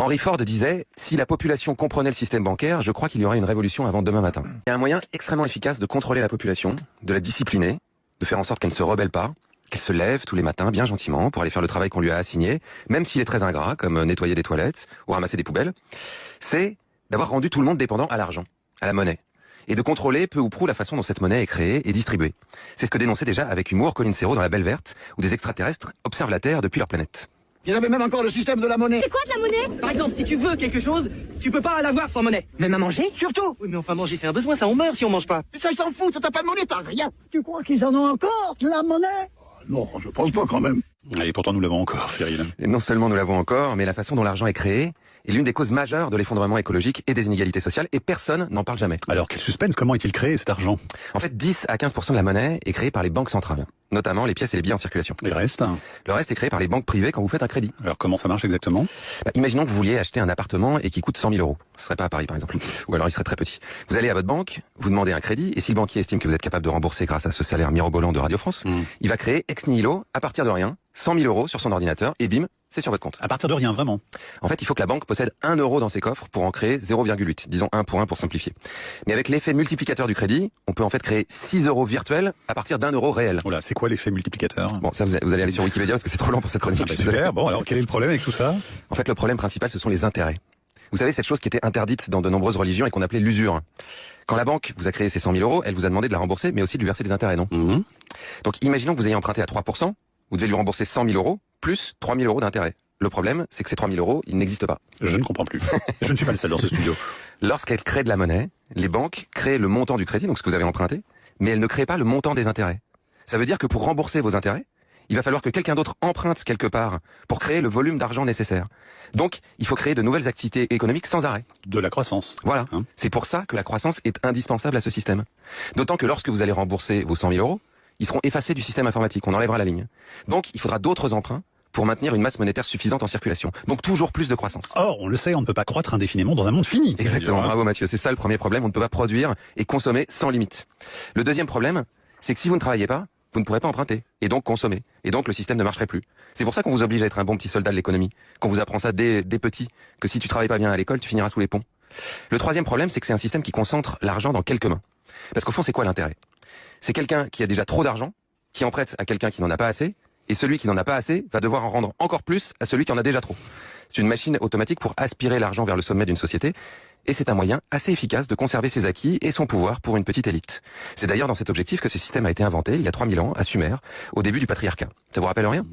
Henry Ford disait « Si la population comprenait le système bancaire, je crois qu'il y aurait une révolution avant demain matin ». Il y a un moyen extrêmement efficace de contrôler la population, de la discipliner, de faire en sorte qu'elle ne se rebelle pas, qu'elle se lève tous les matins bien gentiment pour aller faire le travail qu'on lui a assigné, même s'il est très ingrat, comme nettoyer des toilettes ou ramasser des poubelles. C'est d'avoir rendu tout le monde dépendant à l'argent, à la monnaie, et de contrôler peu ou prou la façon dont cette monnaie est créée et distribuée. C'est ce que dénonçait déjà avec humour Colin Serrault dans La Belle Verte, où des extraterrestres observent la Terre depuis leur planète. Ils avaient même encore le système de la monnaie. C'est quoi de la monnaie? Par exemple, si tu veux quelque chose, tu peux pas l'avoir sans monnaie. Même à manger? Surtout. Oui, mais enfin, manger, c'est un besoin, ça, on meurt si on mange pas. Mais ça, ils s'en foutent, t'as pas de monnaie, t'as rien. Tu crois qu'ils en ont encore, de la monnaie? Non, je pense pas quand même. Et pourtant nous l'avons encore, Cyril. Et non seulement nous l'avons encore, mais la façon dont l'argent est créé est l'une des causes majeures de l'effondrement écologique et des inégalités sociales, et personne n'en parle jamais. Alors quel suspense, comment est-il créé cet argent? En fait, 10 à 15% de la monnaie est créée par les banques centrales, notamment les pièces et les billets en circulation. Et le reste? Le reste est créé par les banques privées quand vous faites un crédit. Alors comment ça marche exactement? Imaginons que vous vouliez acheter un appartement et qui coûte 100 000 euros. Ce serait pas à Paris par exemple. Ou alors il serait très petit. Vous allez à votre banque, vous demandez un crédit, et si le banquier estime que vous êtes capable de rembourser grâce à ce salaire mirobolant de Radio France, il va créer ex nihilo, à partir de rien, 100 000 euros sur son ordinateur, et bim, c'est sur votre compte. À partir de rien, vraiment? En fait, il faut que la banque possède 1 euro dans ses coffres pour en créer 0,8. Disons 1 pour 1 pour simplifier. Mais avec l'effet multiplicateur du crédit, on peut en fait créer 6 euros virtuels à partir d'1 euro réel. Voilà, c'est quoi l'effet multiplicateur? Bon, ça vous allez aller sur Wikipédia parce que c'est trop long pour cette chronique. Super, bon alors quel est le problème avec tout ça? En fait, le problème principal, ce sont les intérêts. Vous savez, cette chose qui était interdite dans de nombreuses religions et qu'on appelait l'usure. Quand la banque vous a créé ces 100 000 euros, elle vous a demandé de la rembourser, mais aussi de lui verser des intérêts, non? Donc imaginons que vous ayez emprunté à 3%, vous devez lui rembourser 100 000 euros, plus 3 000 euros d'intérêts. Le problème, c'est que ces 3 000 euros, ils n'existent pas. Je ne comprends plus. Je ne suis pas le seul dans ce studio. Lorsqu'elles créent de la monnaie, les banques créent le montant du crédit, donc ce que vous avez emprunté, mais elles ne créent pas le montant des intérêts. Ça veut dire que pour rembourser vos intérêts, il va falloir que quelqu'un d'autre emprunte quelque part pour créer le volume d'argent nécessaire. Donc, il faut créer de nouvelles activités économiques sans arrêt. De la croissance. Voilà. C'est pour ça que la croissance est indispensable à ce système. D'autant que lorsque vous allez rembourser vos 100 000 euros, ils seront effacés du système informatique. On enlèvera la ligne. Donc, il faudra d'autres emprunts pour maintenir une masse monétaire suffisante en circulation. Donc, toujours plus de croissance. Or, on le sait, on ne peut pas croître indéfiniment dans un monde fini. Exactement. Bravo Mathieu. C'est ça le premier problème. On ne peut pas produire et consommer sans limite. Le deuxième problème, c'est que si vous ne travaillez pas, vous ne pourrez pas emprunter, et donc consommer. Et donc le système ne marcherait plus. C'est pour ça qu'on vous oblige à être un bon petit soldat de l'économie, qu'on vous apprend ça dès petit, que si tu travailles pas bien à l'école, tu finiras sous les ponts. Le troisième problème, c'est que c'est un système qui concentre l'argent dans quelques mains. Parce qu'au fond, c'est quoi l'intérêt? C'est quelqu'un qui a déjà trop d'argent, qui en prête à quelqu'un qui n'en a pas assez, et celui qui n'en a pas assez va devoir en rendre encore plus à celui qui en a déjà trop. C'est une machine automatique pour aspirer l'argent vers le sommet d'une société, et c'est un moyen assez efficace de conserver ses acquis et son pouvoir pour une petite élite. C'est d'ailleurs dans cet objectif que ce système a été inventé il y a 3000 ans à Sumer, au début du patriarcat. Ça vous rappelle rien?